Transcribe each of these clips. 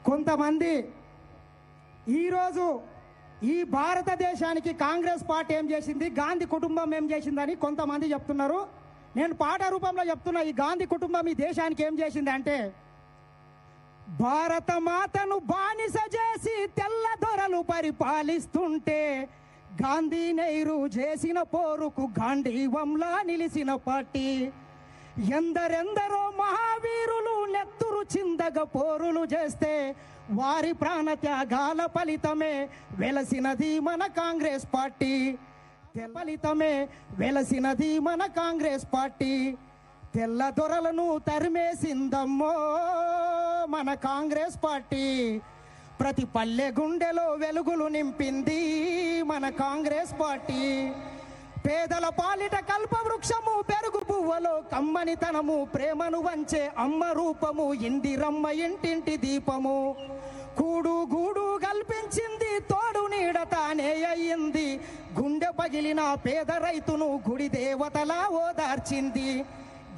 కొంతమంది ఈరోజు ఈ భారతదేశానికి కాంగ్రెస్ పార్టీ ఏం చేసింది, గాంధీ కుటుంబం ఏం చేసిందని కొంతమంది చెప్తున్నారు. నేను పాట రూపంలో చెప్తున్నా, ఈ గాంధీ కుటుంబం ఈ దేశానికి ఏం చేసింది అంటే, భారత మాతను బానిస చేసి తెల్ల దొరలు పరిపాలిస్తుంటే గాంధీ నెహ్రూ చేసిన పోరుకు గాంధీవంలా నిలిసిన పార్టీ. ఎందరెందరో మహావీరులు నెత్తురు చిందగ పోరులు చేస్తే వారి ప్రాణ త్యాగాల ఫలితమే వెలసినది మన కాంగ్రెస్ పార్టీ. ఫలితమే వెలసినది మన కాంగ్రెస్ పార్టీ. తెల్ల దొరలను తరిమేసిందమ్మో మన కాంగ్రెస్ పార్టీ. ప్రతి పల్లె గుండెలో వెలుగులు నింపింది మన కాంగ్రెస్ పార్టీ. పేదల పాలిట కల్పవృక్షము, పెరుగు పువ్వలో కమ్మనితనము, ప్రేమను వంచే అమ్మ రూపము, ఇందిరమ్మ ఇంటింటి దీపము. కూడు గూడు కల్పించింది, తోడు నీడ తానే అయ్యింది. గుండె పగిలిన పేద రైతును గుడి దేవతలా ఓదార్చింది.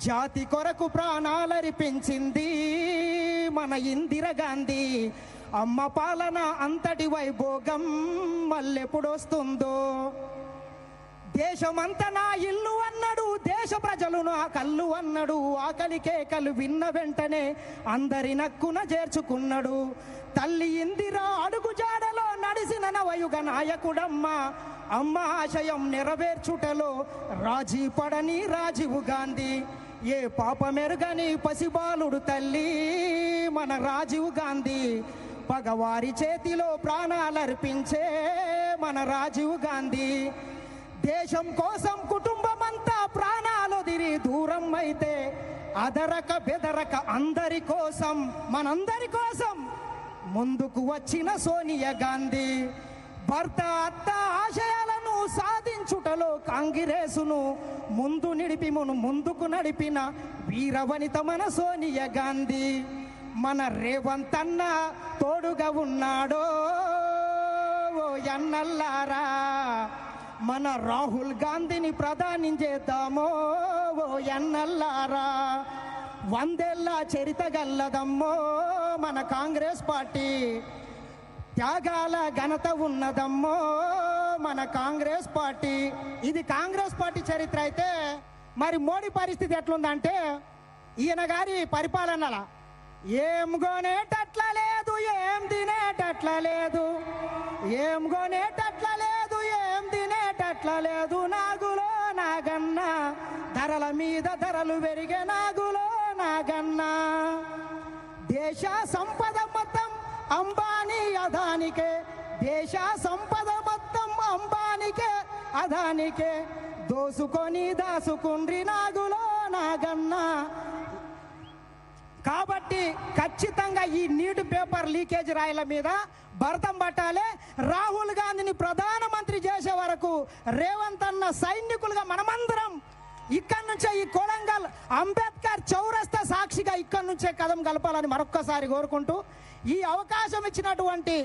జాతి కొరకు ప్రాణాలర్పించింది మన ఇందిరాగాంధీ. అమ్మ పాలన అంతటి వైభోగం మళ్ళెప్పుడొస్తుందో. దేశమంతా నా ఇల్లు అన్నాడు, దేశ ప్రజలు నా కళ్ళు అన్నాడు. ఆకలి కేకలు విన్న వెంటనే అందరి నక్కున చేర్చుకున్నాడు. తల్లి ఇందిరా అడుగు జాడలో నడిసిన నవయుగ నాయకుడమ్మ. అమ్మ ఆశయం నెరవేర్చుటలో రాజీ పడని రాజీవ్ గాంధీ. ఏ పాపమెరుగని పసిబాలుడు తల్లి మన రాజీవ్ గాంధీ. పగవారి చేతిలో ప్రాణాలర్పించే మన రాజీవ్ గాంధీ. దేశం కోసం కుటుంబమంతా ప్రాణాలొదిరి దూరం అయితే అదరక బెదరక అందరి కోసం, మనందరి కోసం ముందుకు వచ్చిన సోనియా గాంధీ. భర్త అత్త ఆశయాలను సాధించుటలో కాంగ్రెసును ముందుకు నడిపిన వీరవనిత మన సోనియా గాంధీ. మన రేవంత్ అన్న తోడుగా ఉన్నాడో ఓ ఎన్నల్లారా. మన రాహుల్ గాంధీని ప్రధాని చేద్దామో ఓ ఎన్నల్లారా. 100 ఏళ్ల చరిత గల్లదమ్మో మన కాంగ్రెస్ పార్టీ. త్యాగాల ఘనత ఉన్నదమ్మో మన కాంగ్రెస్ పార్టీ. ఇది కాంగ్రెస్ పార్టీ చరిత్ర అయితే మరి మోడీ పరిస్థితి ఎట్లుందంటే, ఈయన గారి పరిపాలనల ఏం కొనేటట్ల లేదు, ఏం తినేటట్ల లేదు, ఏం కొనేటట్ల లేదు, ఏం తినేటట్ల లేదు. నాగులో నాగన్న ధరల మీద ధరలు పెరిగే, నాగులో నాగన్న. దేశ సంపద మొత్తం అంబానీ అదానికే, దేశ సంపద మొత్తం అంబానికే అదానికే. దోసుకొని దాసుకుండ్రి నాగులో నాగన్న. కాబట్టి ఖచ్చితంగా ఈ నీటి పేపర్ లీకేజ్ రాయల మీద భరతం పట్టాలి. రాహుల్ గాంధీని ప్రధానమంత్రి చేసే వరకు రేవంత్ అన్న సైనికులుగా మనమందరం ఇక్కడి నుంచే ఈ కొడంగల్ అంబేద్కర్ చౌరస్తా సాక్షిగా ఇక్కడి నుంచే కదం కలపాలని మరొక్కసారి కోరుకుంటూ, ఈ అవకాశం ఇచ్చినటువంటి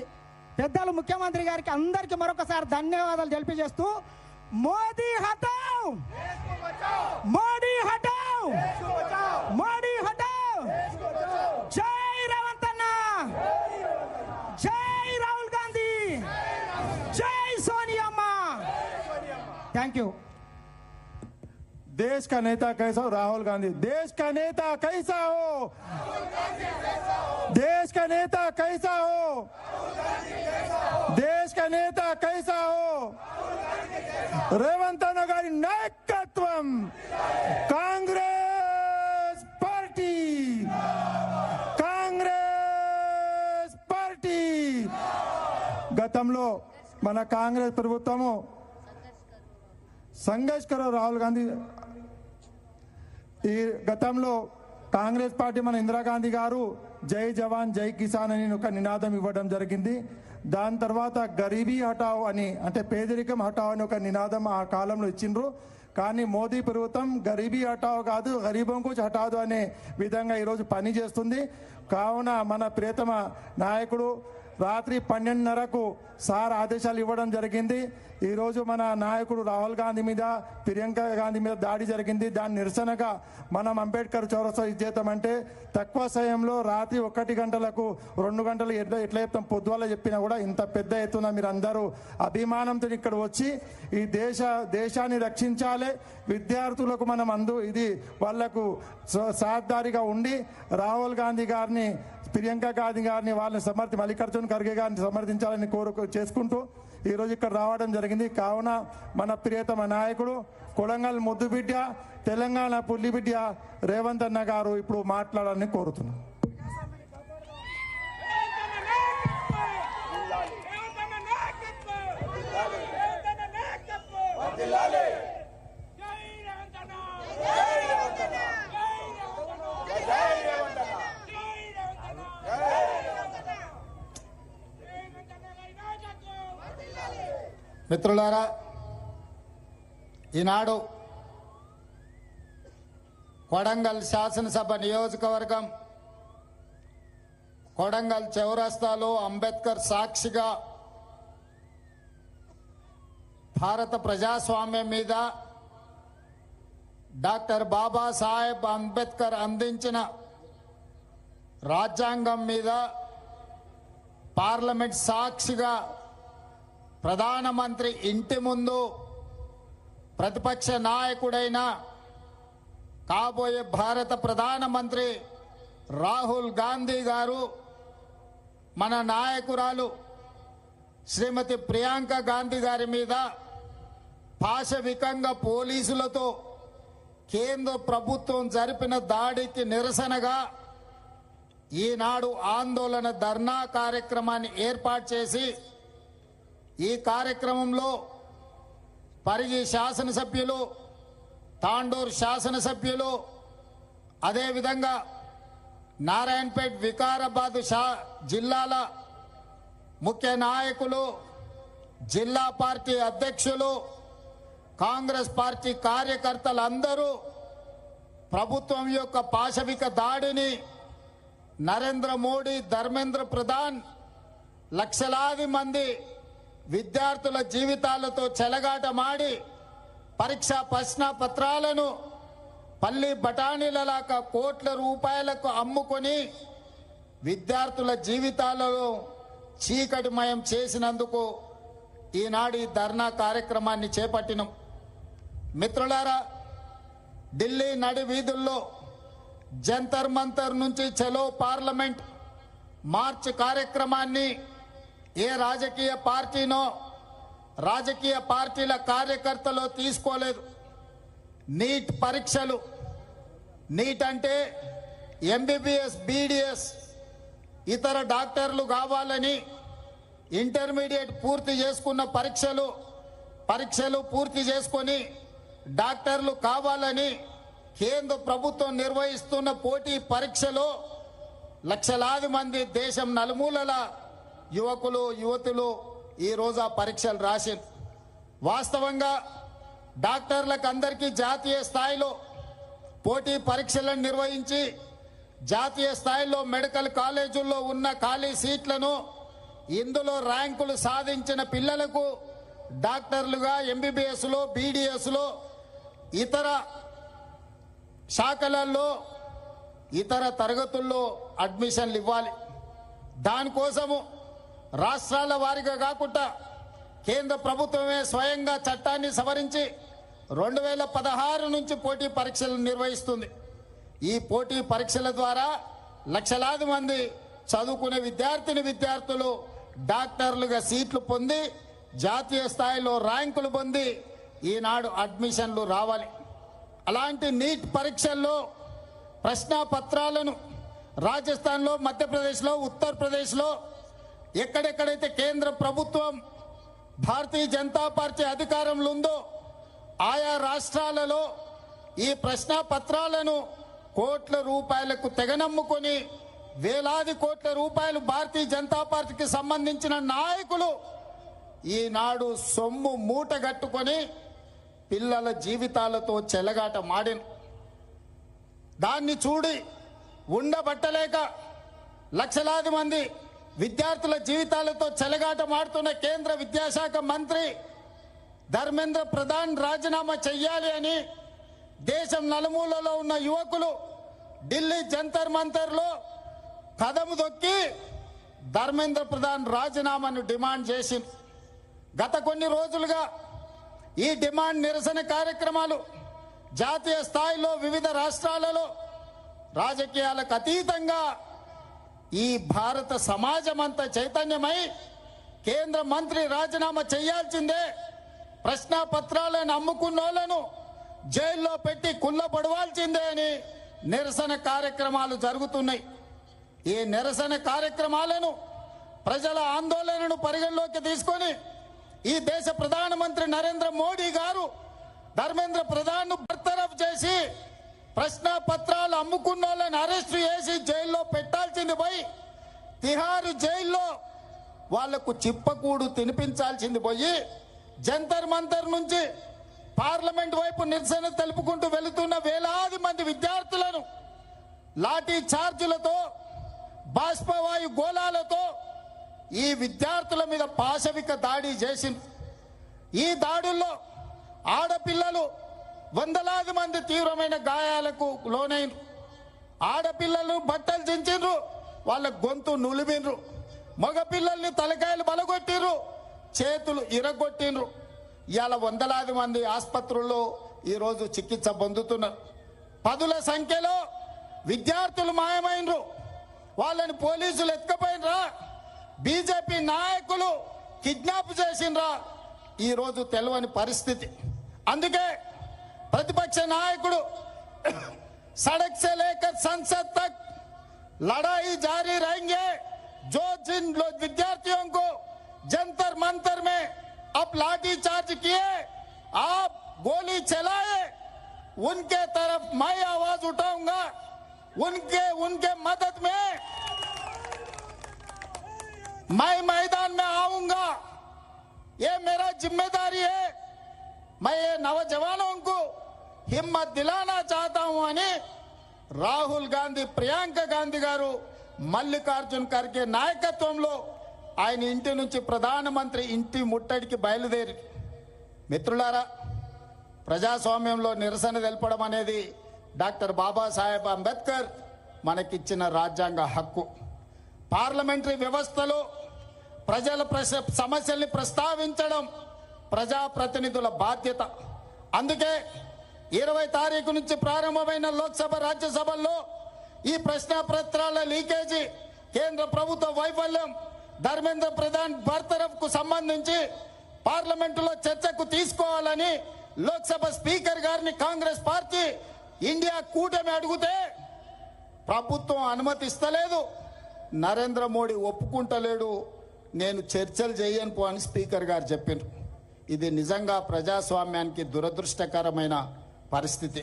పెద్దలు ముఖ్యమంత్రి గారికి అందరికీ మరొకసారి ధన్యవాదాలు తెలియజేస్తూ, మోదీ హటావ్, మోదీ హటావ్, మోదీ హటావ్. జై రేవంత్ అన్న, జై రాహుల్ గాంధీ, జై సోనియా అమ్మ. Thank you. देश का नेता कैसा हो? राहुल गांधी. देश का नेता कैसा हो? देश का नेता कैसा हो? देश का नेता कैसा हो? రేవంత్ అన్న గారి నాయకత్వం, కాంగ్రెస్ పార్టీ, కాంగ్రెస్ పార్టీ. గతంలో మన కాంగ్రెస్ ప్రభుత్వము సంఘర్ష్ కరో రాహుల్ గాంధీ. ఈ గతంలో కాంగ్రెస్ పార్టీ మన ఇందిరాగాంధీ గారు జై జవాన్ జై కిసాన్ అని ఒక నినాదం ఇవ్వడం జరిగింది. దాని తర్వాత గరీబీ హటావ్ అని, అంటే పేదరికం హటావ్ అని ఒక నినాదం ఆ కాలంలో ఇచ్చిండ్రు. కానీ మోదీ ప్రభుత్వం గరీబీ హటావ్ కాదు, గరీబం కుచ్ హటావ్ అనే విధంగా ఈరోజు పని చేస్తుంది. కావున మన ప్రియతమ నాయకుడు రాత్రి 12:30కు సార్ ఆదేశాలు ఇవ్వడం జరిగింది. ఈరోజు మన నాయకుడు రాహుల్ గాంధీ మీద, ప్రియాంక గాంధీ మీద దాడి జరిగింది. దాని నిరసనగా మనం అంబేద్కర్ చౌరస్తా ఇచ్చేద్దామంటే తక్కువ సమయంలో రాత్రి 1 గంటలకు 2 గంటలు ఎట్లా చెప్తాం, పొద్దువల్ల చెప్పినా కూడా ఇంత పెద్ద ఎత్తున మీరు అందరూ అభిమానంతో ఇక్కడ వచ్చి ఈ దేశాన్ని రక్షించాలి, విద్యార్థులకు మనం ఇది వాళ్లకు సాధారిగా ఉండి రాహుల్ గాంధీ గారిని, ప్రియాంక గాంధీ గారిని, వాళ్ళని మల్లికార్జున ఖర్గే గారిని సమర్థించాలని చేసుకుంటూ ఈరోజు ఇక్కడ రావడం జరిగింది. కావున మన ప్రియతమ నాయకుడు, కొడంగల్ ముద్దుబిడ్డ, తెలంగాణ పుల్లిబిడ్డ రేవంత్ అన్న గారు ఇప్పుడు మాట్లాడాలని కోరుతున్నాను. మిత్రులారా, ఈనాడు కొడంగల్ శాసనసభ నియోజకవర్గం కొడంగల్ చౌరస్తాలో అంబేద్కర్ సాక్షిగా భారత ప్రజాస్వామ్యం మీద డాక్టర్ బాబాసాహెబ్ అంబేద్కర్ అందించిన రాజ్యాంగం మీద పార్లమెంట్ సాక్షిగా ప్రధానమంత్రి ఇంటి ముందు ప్రతిపక్ష నాయకుడైన కాబోయే భారత ప్రధానమంత్రి రాహుల్ గాంధీ గారు, మన నాయకురాలు శ్రీమతి ప్రియాంక గాంధీ గారి మీద పాశవికంగా పోలీసులతో కేంద్ర ప్రభుత్వం జరిపిన దాడికి నిరసనగా ఈనాడు ఆందోళన ధర్నా కార్యక్రమాన్ని ఏర్పాటు చేసి, ఈ కార్యక్రమంలో పరిగి శాసనసభ్యులు, తాండూరు శాసనసభ్యులు, అదేవిధంగా నారాయణపేట్, వికారాబాద్ జిల్లాల ముఖ్య నాయకులు, జిల్లా పార్టీ అధ్యక్షులు, కాంగ్రెస్ పార్టీ కార్యకర్తలందరూ ప్రభుత్వం యొక్క పాశవిక దాడిని, నరేంద్ర మోడీ, ధర్మేంద్ర ప్రధాన్ లక్షలాది మంది విద్యార్థుల జీవితాలతో చెలగాటమాడి పరీక్షా ప్రశ్న పత్రాలను పల్లి బఠానీలలాగా కోట్ల రూపాయలకు అమ్ముకొని విద్యార్థుల జీవితాలను చీకటిమయం చేసినందుకు ఈనాడు ఈ ధర్నా కార్యక్రమాన్ని చేపట్టినాం. మిత్రులారా, ఢిల్లీ నడి వీధుల్లో జంతర్ మంతర్ నుంచి చలో పార్లమెంట్ మార్చ్ కార్యక్రమాన్ని ఏ రాజకీయ పార్టీనో, రాజకీయ పార్టీల కార్యకర్తలు తీసుకోలేదు. నీట్ పరీక్షలు, నీట్ అంటే ఎంబీబీఎస్, బీడీఎస్, ఇతర డాక్టర్లు కావాలని ఇంటర్మీడియట్ పూర్తి చేసుకున్న పరీక్షలు పూర్తి చేసుకొని డాక్టర్లు కావాలని కేంద్ర ప్రభుత్వం నిర్వహిస్తున్న పోటీ పరీక్షలో లక్షలాది మంది దేశం నలుమూలల యువకులు, యువతులు ఈరోజు ఆ పరీక్షలు రాశారు. వాస్తవంగా డాక్టర్లకు అందరికీ జాతీయ స్థాయిలో పోటీ పరీక్షలను నిర్వహించి జాతీయ స్థాయిలో మెడికల్ కాలేజీల్లో ఉన్న ఖాళీ సీట్లను, ఇందులో ర్యాంకులు సాధించిన పిల్లలకు డాక్టర్లుగా ఎంబీబీఎస్లో, బీడీఎస్లో, ఇతర శాఖలలో, ఇతర తరగతుల్లో అడ్మిషన్లు ఇవ్వాలి. దానికోసము రాష్ట్రాల వారీగా కాకుండా కేంద్ర ప్రభుత్వమే స్వయంగా చట్టాన్ని సవరించి 2016 నుంచి పోటీ పరీక్షలు నిర్వహిస్తుంది. ఈ పోటీ పరీక్షల ద్వారా లక్షలాది మంది చదువుకునే విద్యార్థులు డాక్టర్లుగా సీట్లు పొంది జాతీయ స్థాయిలో ర్యాంకులు పొంది ఈనాడు అడ్మిషన్లు రావాలి. అలాంటి నీట్ పరీక్షల్లో ప్రశ్న పత్రాలను రాజస్థాన్లో, మధ్యప్రదేశ్లో, ఉత్తరప్రదేశ్లో ఎక్కడెక్కడైతే కేంద్ర ప్రభుత్వం భారతీయ జనతా పార్టీ అధికారంలో ఉందో ఆయా రాష్ట్రాలలో ఈ ప్రశ్న పత్రాలను కోట్ల రూపాయలకు తెగనమ్ముకొని వేలాది కోట్ల రూపాయలు భారతీయ జనతా పార్టీకి సంబంధించిన నాయకులు ఈనాడు సొమ్ము మూటగట్టుకొని పిల్లల జీవితాలతో చెలగాట మాడిన దాన్ని చూడి ఉండబట్టలేక లక్షలాది మంది విద్యార్థుల జీవితాలతో చెలగాటమాడుతున్న కేంద్ర విద్యాశాఖ మంత్రి ధర్మేంద్ర ప్రధాన్ రాజీనామా చెయ్యాలి అని దేశం నలుమూలలో ఉన్న యువకులు ఢిల్లీ జంతర్ మంతర్లో కదము దొక్కి ధర్మేంద్ర ప్రధాన్ రాజీనామాను డిమాండ్ చేసింది. గత కొన్ని రోజులుగా ఈ డిమాండ్ నిరసన కార్యక్రమాలు జాతీయ స్థాయిలో వివిధ రాష్ట్రాలలో రాజకీయాలకు అతీతంగా ఈ భారత సమాజం అంతా చైతన్యమై కేంద్ర మంత్రి రాజీనామా చేయాల్సిందే, ప్రశ్నాపత్రాలను అమ్ముకున్నోళ్లను జైల్లో పెట్టి కుల్లబడవాల్సిందే అని నిరసన కార్యక్రమాలు జరుగుతున్నాయి. ఈ నిరసన కార్యక్రమాలను ప్రజల ఆందోళనను పరిగణలోకి తీసుకొని ఈ దేశ ప్రధానమంత్రి నరేంద్ర మోడీ గారు ధర్మేంద్ర ప్రధాన్ ను బర్తరఫ్ చేసి ప్రశ్నాపత్రాలు అమ్ముకున్న వాళ్ళని అరెస్టు చేసి జైల్లో పెట్టాల్సింది పోయి తిహారు జైల్లో వాళ్లకు చిప్పకూడు తినిపించాల్సింది పోయి జంతర్ మంతర్ నుంచి పార్లమెంట్ వైపు నిరసన తెలుపుకుంటూ వెళుతున్న వేలాది మంది విద్యార్థులను లాఠీ చార్జీలతో బాష్పవాయు గోళాలతో ఈ విద్యార్థుల మీద పాశవిక దాడి చేసింది. ఈ దాడుల్లో ఆడపిల్లలు వందలాది మంది తీవ్రమైన గాయాలకు లోనైనరు. ఆడపిల్లలను బట్టలు చించిండ్రు, వాళ్ళ గొంతు నులిమిండ్రు. మగపిల్లల్ని తలకాయలు బలగొట్టిండ్రు, చేతులు ఇరగొట్టిండ్రు. ఇవాళ వందలాది మంది ఆసుపత్రుల్లో ఈరోజు చికిత్స పొందుతున్నారు. పదుల సంఖ్యలో విద్యార్థులు మాయమైనరు, వాళ్ళని పోలీసులు ఎత్తుకపోయినరా, బీజేపీ నాయకులు కిడ్నాప్ చేసిండ్రా, ఈరోజు తెలియని పరిస్థితి. అందుకే प्रतिपक्ष नायकुడు सड़क से लेकर संसद तक लड़ाई जारी रहेंगे। जो जिन विद्यार्थियों को जंतर मंतर में अब लाठी चार्ज किए, आप गोली चलाए, उनके तरफ मैं आवाज उठाऊंगा, उनके मदद में मैं मैदान में आऊंगा। ये मेरा जिम्मेदारी है। मैं ये नौजवानों को हिम्मत दिलाना चाहता हूं అని రాహుల్ గాంధీ, ప్రియాంక గాంధీ గారు మల్లికార్జున్ ఖర్గే నాయకత్వంలో ఆయన ఇంటి నుంచి ప్రధానమంత్రి ఇంటి ముట్టడికి బయలుదేరి. మిత్రులారా, ప్రజాస్వామ్యంలో నిరసన తెలపడం అనేది డాక్టర్ బాబాసాహెబ్ అంబేద్కర్ మనకిచ్చిన రాజ్యాంగ హక్కు. పార్లమెంటరీ వ్యవస్థలో ప్రజల సమస్యల్ని ప్రస్తావించడం ప్రజాప్రతినిధుల బాధ్యత. అందుకే 20 తారీఖు నుంచి ప్రారంభమైన లోక్సభ, రాజ్యసభల్లో ఈ ప్రశ్నాపత్రాల లీకేజీ, కేంద్ర ప్రభుత్వ వైఫల్యం, ధర్మేంద్ర ప్రధాన్ బర్తరఫ్ కు సంబంధించి పార్లమెంటులో చర్చకు తీసుకోవాలని లోక్సభ స్పీకర్ గారిని కాంగ్రెస్ పార్టీ, ఇండియా కూటమి అడిగితే ప్రభుత్వం అనుమతిస్తలేదు. నరేంద్ర మోడీ ఒప్పుకుంటలేడు, నేను చర్చలు చేయను అని స్పీకర్ గారు చెప్పారు. ఇది నిజంగా ప్రజాస్వామ్యానికి దురదృష్టకరమైన పరిస్థితి.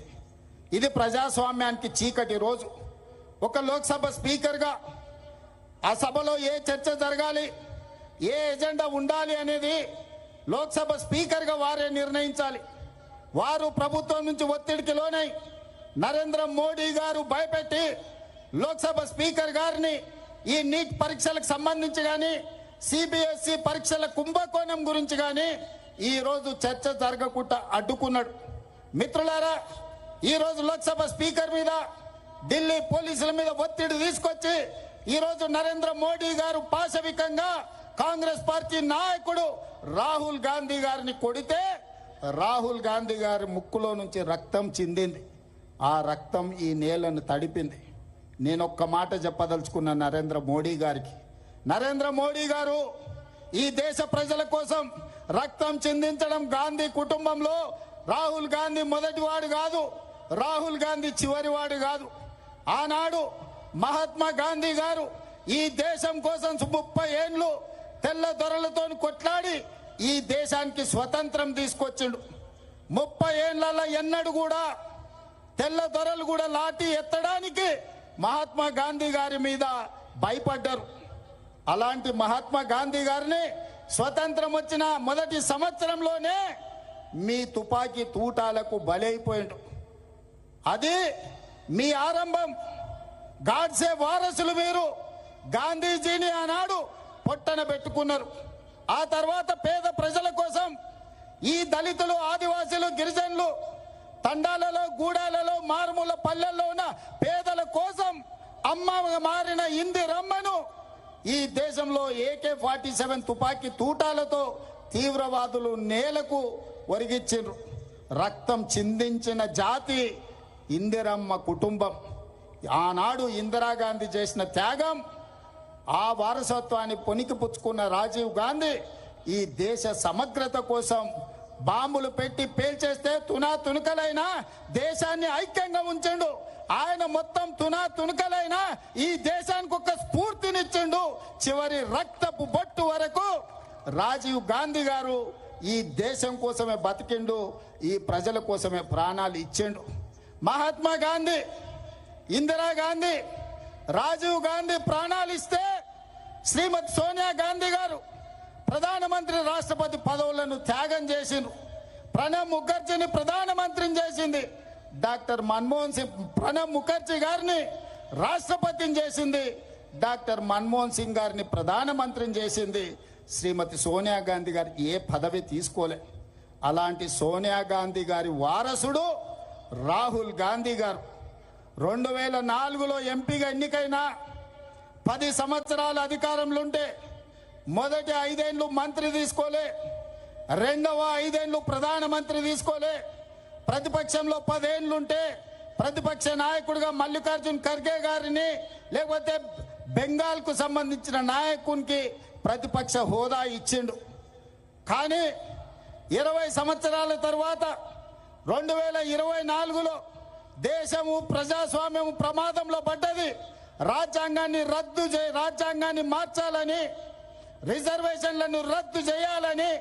ఇది ప్రజాస్వామ్యానికి చీకటి రోజు. ఒక లోక్సభ స్పీకర్గా ఆ సభలో ఏ చర్చ జరగాలి, ఏ ఎజెండా ఉండాలి అనేది లోక్సభ స్పీకర్గా వారే నిర్ణయించాలి. వారు ప్రభుత్వం నుంచి ఒత్తిడికి లోనై నరేంద్ర మోడీ గారు భయపెట్టి లోక్సభ స్పీకర్ గారిని ఈ నీట్ పరీక్షలకు సంబంధించి కానీ, సిబిఎస్ఈ పరీక్షల కుంభకోణం గురించి కానీ ఈ రోజు చర్చ జరగకుండా అడ్డుకున్నాడు. మిత్రులారా, ఈ రోజు లోక్సభ స్పీకర్ మీద, ఢిల్లీ పోలీసుల మీద ఒత్తిడి తీసుకొచ్చి ఈ రోజు నరేంద్ర మోడీ గారు పాశవికంగా కాంగ్రెస్ పార్టీ నాయకుడు రాహుల్ గాంధీ గారిని కొడితే రాహుల్ గాంధీ గారి ముక్కులో నుంచి రక్తం చిందింది. ఆ రక్తం ఈ నేలను తడిపింది. నేను ఒక్క మాట చెప్పదలుచుకున్న నరేంద్ర మోడీ గారికి, నరేంద్ర మోడీ గారు ఈ దేశ ప్రజల కోసం రక్తం చిందించడం గాంధీ కుటుంబంలో రాహుల్ గాంధీ మొదటివాడు కాదు, రాహుల్ గాంధీ చివరివాడు కాదు. ఆనాడు మహాత్మా గాంధీ గారు ఈ దేశం కోసం 30 ఏళ్లు తెల్ల దొరలతో కొట్లాడి ఈ దేశానికి స్వతంత్రం తీసుకొచ్చిండు. 30 ఏళ్లలో ఎన్నడూ కూడా తెల్ల దొరలు కూడా లాఠీ ఎత్తడానికి మహాత్మా గాంధీ గారి మీద భయపడ్డారు. అలాంటి మహాత్మా గాంధీ గారిని స్వతంత్రం వచ్చిన మొదటి సంవత్సరంలోనే మీ తుపాకీ తూటాలకు బలైపోయిండు. అది మీ ఆరంభం. గాడ్సే వారసులు మీరు. గాంధీజీని ఆనాడు పొట్టన పెట్టుకున్నారు. ఆ తర్వాత పేద ప్రజల కోసం ఈ దళితులు, ఆదివాసీలు, గిరిజనులు తండాలలో, గూడాలలో, మారుమూల పల్లెల్లో ఉన్న పేదల కోసం అమ్మ మారిన ఇందిరమ్మను ఈ దేశంలో AK-47 తుపాకీ తూటాలతో తీవ్రవాదులు నేలకు ఒరిగిచ్చిండ్రు. రక్తం చిందించిన జాతి ఇందిరమ్మ కుటుంబం. ఆనాడు ఇందిరాగాంధీ చేసిన త్యాగం, ఆ వారసత్వాన్ని పొనికిపుచ్చుకున్న రాజీవ్ గాంధీ ఈ దేశ సమగ్రత కోసం బాంబులు పెట్టి పేల్చేస్తే తునాతునకలైనా దేశాన్ని ఐక్యంగా ఉంచండు. ఆయన మొత్తం తునాతునకలైనా ఈ దేశానికి ఒక స్ఫూర్తినిచ్చిండు. చివరి రక్తపు బొట్టు వరకు రాజీవ్ గాంధీ గారు ఈ దేశం కోసమే బతికిండు, ఈ ప్రజల కోసమే ప్రాణాలు ఇచ్చిండు. మహాత్మా గాంధీ, ఇందిరాగాంధీ, రాజీవ్ గాంధీ ప్రాణాలు ఇస్తే శ్రీమతి సోనియా గాంధీ గారు ప్రధానమంత్రి, రాష్ట్రపతి పదవులను త్యాగం చేసిండ్రు. ప్రణబ్ ముఖర్జీని ప్రధానమంత్రిని చేసింది డాక్టర్ మన్మోహన్ సింగ్. ప్రణబ్ ముఖర్జీ గారిని రాష్ట్రపతిని చేసింది డాక్టర్ మన్మోహన్ సింగ్ గారిని ప్రధానమంత్రిని చేసింది శ్రీమతి సోనియా గాంధీ గారు. ఏ పదవి తీసుకోలే. అలాంటి సోనియా గాంధీ గారి వారసుడు రాహుల్ గాంధీ గారు 2004లో ఎంపీగా ఎన్నికైన 10 సంవత్సరాల అధికారంలో ఉంటే మొదటి 5 ఏళ్ళు మంత్రి తీసుకోలే, రెండవ 5 ఏళ్ళు ప్రధానమంత్రి తీసుకోలే. ప్రతిపక్షంలో 10 ఏళ్ళుంటే ప్రతిపక్ష నాయకుడిగా మల్లికార్జున్ ఖర్గే గారిని, లేకపోతే బెంగాల్కు సంబంధించిన నాయకునికి ప్రతిపక్ష హోదా ఇచ్చిండు. కానీ 20 సంవత్సరాల తర్వాత 2024లో దేశము, ప్రజాస్వామ్యము ప్రమాదంలో పడ్డది. రాజ్యాంగాన్ని మార్చాలని, రిజర్వేషన్లను రద్దు చేయాలని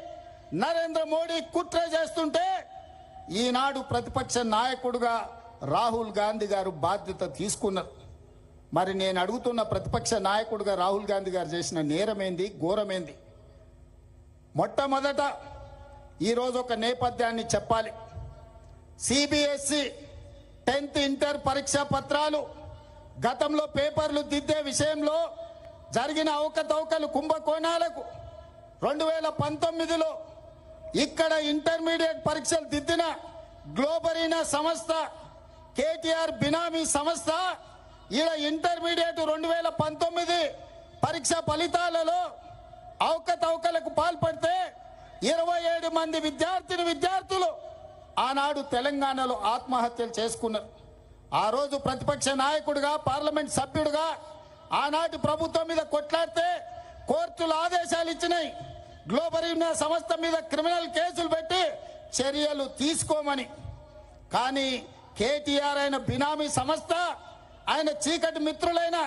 నరేంద్ర మోడీ కుట్ర చేస్తుంటే ఈనాడు ప్రతిపక్ష నాయకుడుగా రాహుల్ గాంధీ గారు బాధ్యత తీసుకున్నారు. మరి నేను అడుగుతున్న, ప్రతిపక్ష నాయకుడుగా రాహుల్ గాంధీ గారు చేసిన నేరమేంది, ఘోరమేంది? మొట్టమొదట ఈరోజు ఒక నేపథ్యాన్ని చెప్పాలి. CBSE 10th ఇంటర్ పరీక్షా పత్రాలు గతంలో పేపర్లు దిద్దే విషయంలో జరిగిన అవకతవకలు, కుంభకోణాలకు 2019లో ఇక్కడ ఇంటర్మీడియట్ పరీక్షలు దిద్దిన గ్లోబరీనా సంస్థ, కేటీఆర్ బినామీ సంస్థ ఈడ ఇంటర్మీడియట్ 2019 పరీక్ష ఫలితాలలో అవకతవకలకు పాల్పడితే 27 మంది విద్యార్థులు ఆనాడు తెలంగాణలో ఆత్మహత్యలు చేసుకున్నారు. ఆ రోజు ప్రతిపక్ష నాయకుడిగా, పార్లమెంట్ సభ్యుడిగా ఆనాటి ప్రభుత్వం మీద కొట్లాడితే కోర్టులు ఆదేశాలు ఇచ్చినాయి, గ్లోబరీనా సంస్థ మీద క్రిమినల్ కేసులు పెట్టి చర్యలు తీసుకోమని. కానీ కేటీఆర్ అయిన బినామీ సంస్థ, ఆయన చీకటి మిత్రులైన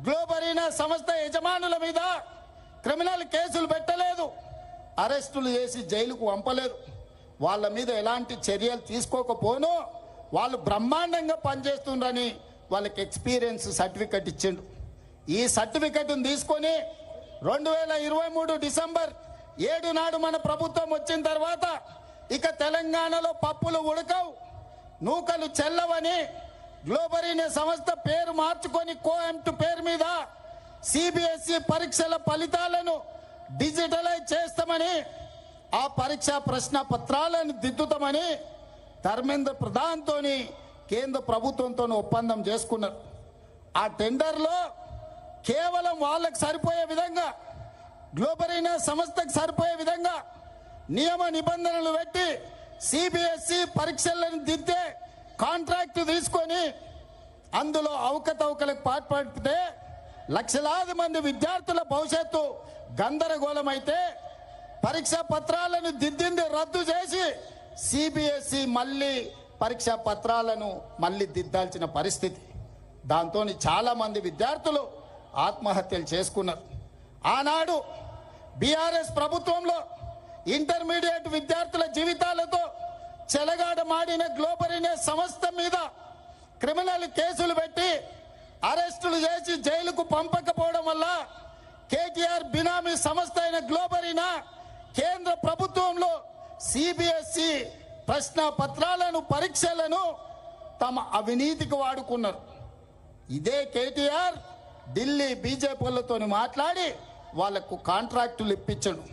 గ్లోబరీనా సంస్థ యజమానుల మీద క్రిమినల్ కేసులు పెట్టలేదు, అరెస్టులు చేసి జైలుకు పంపలేదు. వాళ్ళ మీద ఎలాంటి చర్యలు తీసుకోకపోను వాళ్ళు బ్రహ్మాండంగా పనిచేస్తుండ్రని వాళ్ళకి ఎక్స్పీరియన్స్ సర్టిఫికెట్ ఇచ్చిండు. ఈ సర్టిఫికెట్ను తీసుకొని 2023 డిసెంబర్ 7 నాడు మన ప్రభుత్వం వచ్చిన తర్వాత ఇక తెలంగాణలో పప్పులు ఉడకవు, నూకలు చెల్లవని గ్లోబరీనా సంస్థ పేరు మార్చుకొని కోఎంటు పేరు మీద CBSE పరీక్షల ఫలితాలను డిజిటలైజ్ చేస్తామని, ఆ పరీక్షా ప్రశ్న పత్రాలను దిద్దుతామని ధర్మేంద్ర ప్రధాన్తో కేంద్ర ప్రభుత్వంతో ఒప్పందం చేసుకున్నారు. ఆ టెండర్లో కేవలం వాళ్ళకు సరిపోయే విధంగా, గ్లోబరీనా సంస్థకు సరిపోయే విధంగా నియమ నిబంధనలు పెట్టి CBSE పరీక్షలను దిద్దే కాంట్రాక్ట్ తీసుకొని అందులో అవకతవకలకు పాల్పడితే లక్షలాది మంది విద్యార్థుల భవిష్యత్తు గందరగోళమైతే పరీక్షా పత్రాలను దిద్దింది రద్దు చేసి CBSE మళ్ళీ పరీక్షా పత్రాలను మళ్ళీ దిద్దాల్సిన పరిస్థితి. దాంతో చాలా మంది విద్యార్థులు ఆత్మహత్యలు చేసుకున్నారు. ఆనాడు బీఆర్ఎస్ ప్రభుత్వంలో ఇంటర్మీడియట్ విద్యార్థుల జీవితాలతో చెలగాటమాడిన గ్లోబరీనా సంస్థ మీద క్రిమినల్ కేసులు పెట్టి అరెస్టులు చేసి జైలుకు పంపకపోవడం వల్ల కేటీఆర్ బినామీ సంస్థ అయిన గ్లోబరీనా కేంద్ర ప్రభుత్వంలో CBSE ప్రశ్న పత్రాలను, పరీక్షలను తమ అవినీతికి వాడుకున్నారు. ఇదే కేటీఆర్ ఢిల్లీ బీజేపీలతో మాట్లాడి వాళ్లకు కాంట్రాక్టులు ఇప్పించడు.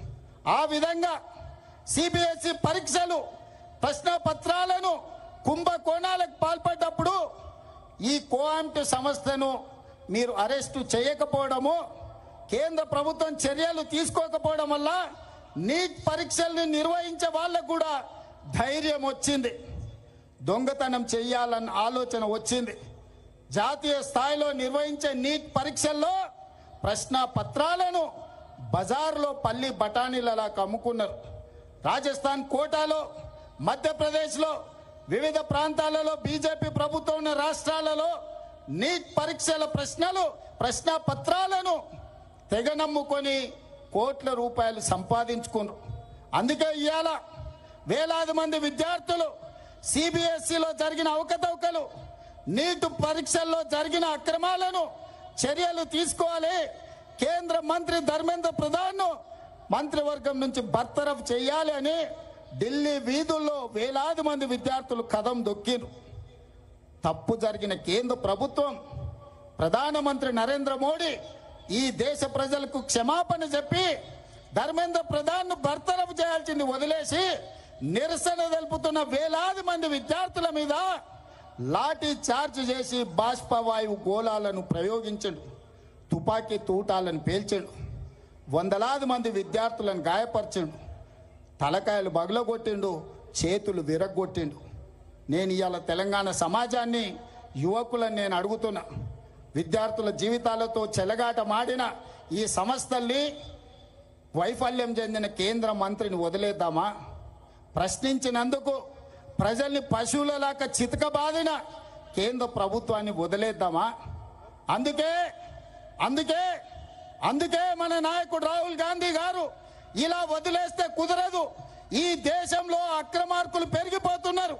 ఆ విధంగా సిబిఎస్ఈ పరీక్షలు ప్రశ్న పత్రాలను కుంభకోణాలకు పాల్పడ్డప్పుడు ఈ కోఆంట్ సంస్థను మీరు అరెస్టు చేయకపోవడము, కేంద్ర ప్రభుత్వం చర్యలు తీసుకోకపోవడం వల్ల నీట్ పరీక్షల్ని నిర్వహించే వాళ్ళకు కూడా ధైర్యం వచ్చింది, దొంగతనం చేయాలన్న ఆలోచన వచ్చింది. జాతీయ స్థాయిలో నిర్వహించే నీట్ పరీక్షల్లో ప్రశ్న పత్రాలను బజార్లో పల్లి బఠానీలలా అమ్ముకున్నారు. రాజస్థాన్ కోటాలో, మధ్యప్రదేశ్లో, వివిధ ప్రాంతాలలో బీజేపీ ప్రభుత్వం ఉన్న రాష్ట్రాలలో నీట్ పరీక్షల ప్రశ్న పత్రాలను తెగ నమ్ముకొని కోట్ల రూపాయలు సంపాదించుకున్నారు. అందుకే ఇవాళ వేలాది మంది విద్యార్థులు సిబిఎస్ఈలో జరిగిన అవకతవకలు, నీట్ పరీక్షల్లో జరిగిన అక్రమాలను చర్యలు తీసుకోవాలి, కేంద్ర మంత్రి ధర్మేంద్ర ప్రధాన్ను మంత్రివర్గం నుంచి బర్తరఫ్ చేయాలి అని ఢిల్లీ వీధుల్లో వేలాది మంది విద్యార్థులు కదం దొక్కిరు. తప్పు జరిగిన కేంద్ర ప్రభుత్వం, ప్రధానమంత్రి నరేంద్ర మోడీ ఈ దేశ ప్రజలకు క్షమాపణ చెప్పి ధర్మేంద్ర ప్రధాన్ బర్తరఫ్ చేయాల్సింది వదిలేసి నిరసన తెలుపుతున్న వేలాది మంది విద్యార్థుల మీద లాఠీ చార్జ్ చేసి బాష్పవాయువు గోళాలను ప్రయోగించడు, తుపాకీ తూటాలను పేల్చాడు, వందలాది మంది విద్యార్థులను గాయపరిచాడు, తలకాయలు బగలగొట్టిండు, చేతులు విరగొట్టిండు. నేను ఇవాళ తెలంగాణ సమాజాన్ని, యువకులను నేను అడుగుతున్నా, విద్యార్థుల జీవితాలతో చెలగాట మాడిన ఈ సంస్థల్ని వైఫల్యం చెందిన కేంద్ర మంత్రిని వదిలేద్దామా? ప్రశ్నించినందుకు ప్రజల్ని పశువులలాగా చితకబాదిన కేంద్ర ప్రభుత్వాన్ని వదిలేద్దామా? అందుకే మన నాయకుడు రాహుల్ గాంధీ గారు ఇలా వదిలేస్తే కుదరదు. ఈ దేశంలో అక్రమార్కులు పెరిగిపోతున్నారు.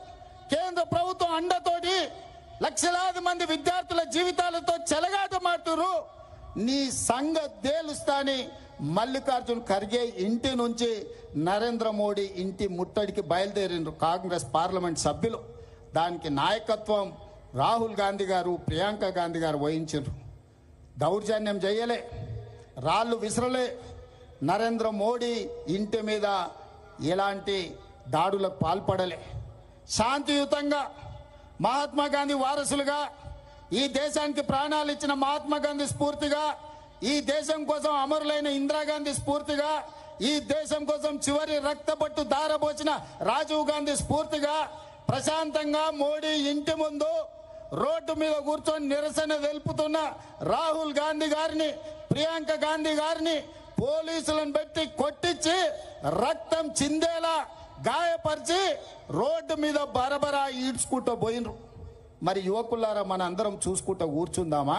కేంద్ర ప్రభుత్వం అండతోటి లక్షలాది మంది విద్యార్థుల జీవితాలతో చెలగాటమాడుతున్నారు. నీ సంగతి తేలుస్తాని మల్లికార్జున్ ఖర్గే ఇంటి నుంచి నరేంద్ర మోడీ ఇంటి ముట్టడికి బయలుదేరిండ్రు కాంగ్రెస్ పార్లమెంట్ సభ్యులు. దానికి నాయకత్వం రాహుల్ గాంధీ గారు, ప్రియాంక గాంధీ గారు వహించారు. దౌర్జన్యం చేయలే, రాళ్ళు విసరలే, నరేంద్ర మోడీ ఇంటి మీద ఎలాంటి దాడులకు పాల్పడలే. శాంతియుతంగా మహాత్మా గాంధీ వారసులుగా, ఈ దేశానికి ప్రాణాలు ఇచ్చిన మహాత్మా గాంధీ స్ఫూర్తిగా, ఈ దేశం కోసం అమరులైన ఇందిరాగాంధీ స్ఫూర్తిగా, ఈ దేశం కోసం చివరి రక్తపట్టు దారబోచిన రాజీవ్ గాంధీ స్ఫూర్తిగా ప్రశాంతంగా మోడీ ఇంటి ముందు రోడ్డు మీద కూర్చొని నిరసన తెలుపుతున్న రాహుల్ గాంధీ గారిని, ప్రియాంక గాంధీ గారిని పోలీసులను పెట్టి కొట్టించి రక్తం చిందేలా గాయపరిచి రోడ్డు మీద బరబరా ఈడ్చుకుంటూ పోయినరు. మరి యువకులారా, మన అందరం చూసుకుంటూ కూర్చుందామా?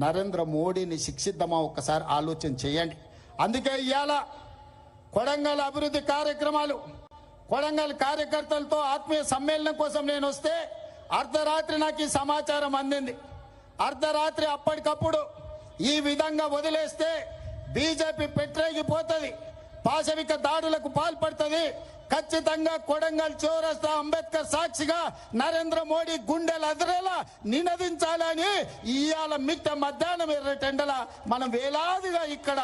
నరేంద్ర మోడీని శిక్షిద్దామా? ఒక్కసారి ఆలోచన చేయండి. అందుకే ఇవాళ కొడంగల్ అభివృద్ధి కార్యక్రమాలు, కొడంగల్ కార్యకర్తలతో ఆత్మీయ సమ్మేళనం కోసం నేను వస్తే అర్ధరాత్రి నాకు ఈ సమాచారం అందింది. అర్ధరాత్రి అప్పటికప్పుడు ఈ విధంగా వదిలేస్తే బీజేపీ పెట్టరేగిపోతుంది, పాశవిక దాడులకు పాల్పడుతుంది. ఖచ్చితంగా కొడంగల్ చౌరస్తా అంబేద్కర్ సాక్షిగా నరేంద్ర మోడీ గుండెలు అదిరేలా నినదించాలని ఇవాళ మిట్ట మధ్యాహ్నం ఎర్రటెండల మనం వేలాదిగా ఇక్కడ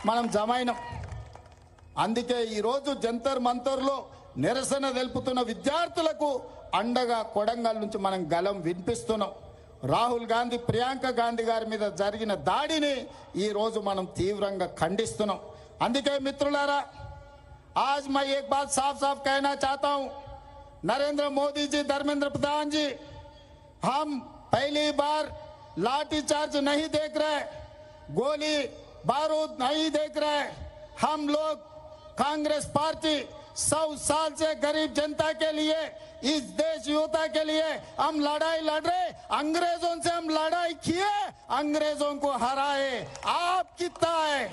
మనం జమైనం. అందుకే ఈరోజు జంతర్ మంతర్లో నిరసన తెలుపుతున్న విద్యార్థులకు అండగా కొడంగల్ నుంచి మనం గలం వినిపిస్తున్నాం. రాహుల్ గాంధీ, ప్రియాంక గాంధీ గారి మీద జరిగిన దాడిని ఈ రోజు మనం తీవ్రంగా ఖండిస్తున్నాం. అందుకే మిత్రులారా, आज मैं एक बात साफ साफ कहना चाहता हूं, नरेंद्र मोदी जी, धर्मेंद्र प्रधान जी, हम पहली बार लाठी चार्ज नहीं देख रहे, गोली बारूद नहीं देख रहे. हम लोग कांग्रेस पार्टी 100 साल से गरीब जनता के लिए, इस देश युवता के लिए हम लड़ाई लड़ रहे. अंग्रेजों से हम लड़ाई किए, अंग्रेजों को हराए. आप कितना है?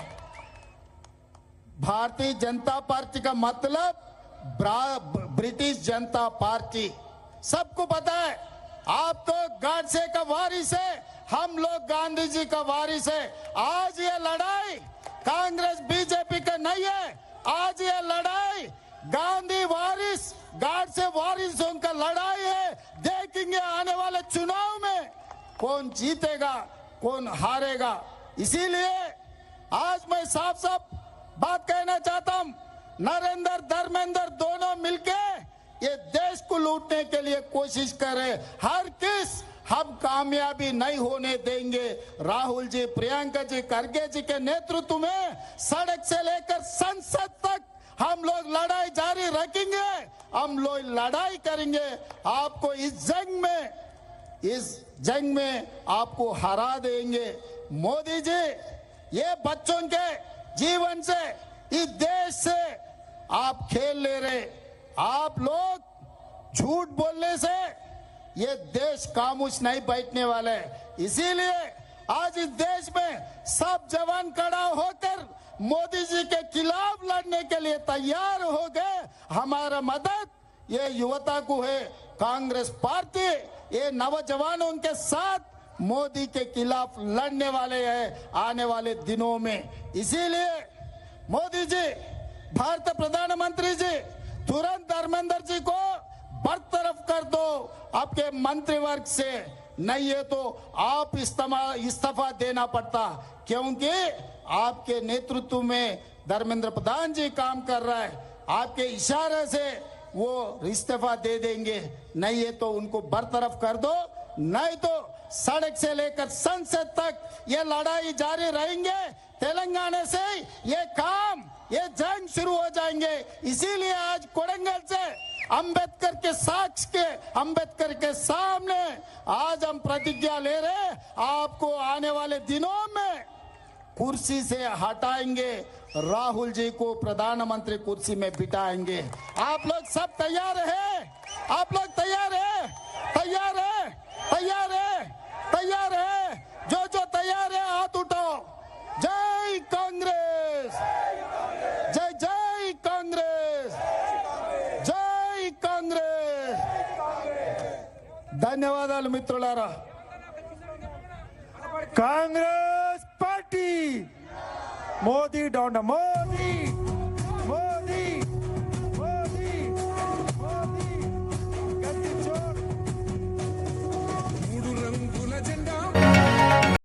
भारतीय जनता पार्टी का मतलब ब्रिटिश जनता पार्टी, सबको पता है. आप तो गाडसे का वारिस है, हम लोग गांधी जी का वारिस है. आज ये लड़ाई कांग्रेस बीजेपी का नहीं है, आज ये लड़ाई गांधी वारिस, गाडसे वारिसों का लड़ाई है. देखेंगे आने वाले चुनाव में कौन जीतेगा, कौन हारेगा. इसीलिए आज मैं साफ साफ बात कहना चाहता हूं, नरेंद्र धर्मेंद्र दोनों मिलके ये देश को लूटने के लिए कोशिश कर रहे। हर किस हम कामयाबी नहीं होने देंगे। राहुल जी, प्रियंका जी, खड़गे जी के नेतृत्व में सड़क से लेकर संसद तक हम लोग लड़ाई जारी रखेंगे। हम लोग लड़ाई करेंगे। आपको इस जंग में आपको हरा देंगे। मोदी जी, ये बच्चों के जीवन से, इस देश से आप खेल ले रहे। आप लोग झूठ बोलने से ये देश खामोश नहीं बैठने वाले है। इसीलिए आज इस देश में सब जवान खड़ा होकर मोदी जी के खिलाफ लड़ने के लिए तैयार हो गए। हमारा मदद ये युवता को है। कांग्रेस पार्टी ये नौजवानों के साथ मोदी के खिलाफ लड़ने वाले हैं आने वाले दिनों में। इसीलिए मोदी जी, भारत प्रधानमंत्री जी, तुरंत धर्मेंद्र जी को बरतरफ कर दो आपके मंत्रिवर्ग से, नहीं है तो आप इस्तीफा देना पड़ता, क्योंकि आपके नेतृत्व में धर्मेंद्र प्रधान जी काम कर रहा है। आपके इशारे से वो इस्तीफा दे देंगे, नहीं है तो उनको बरतरफ कर दो, नहीं तो सड़क से लेकर संसद तक ये लड़ाई जारी रहेंगे। तेलंगाना से ये जंग शुरू हो जाएंगे। इसीलिए आज कोडंगल से अंबेडकर के सामने आज हम प्रतिज्ञा ले रहे। आपको आने वाले दिनों में कुर्सी से हटाएंगे, राहुल जी को प्रधानमंत्री कुर्सी में बिठाएंगे। आप लोग सब तैयार हैं? आप लोग तैयार हैं? तैयार है? तैयार है? तैयार है? जो तैयार है हाथ उठाओ। जय कांग्रेस, जय जय कांग्रेस, जय कांग्रेस। ధన్యవాదాలు మిత్రులారా। Congress party, Modi down Modi.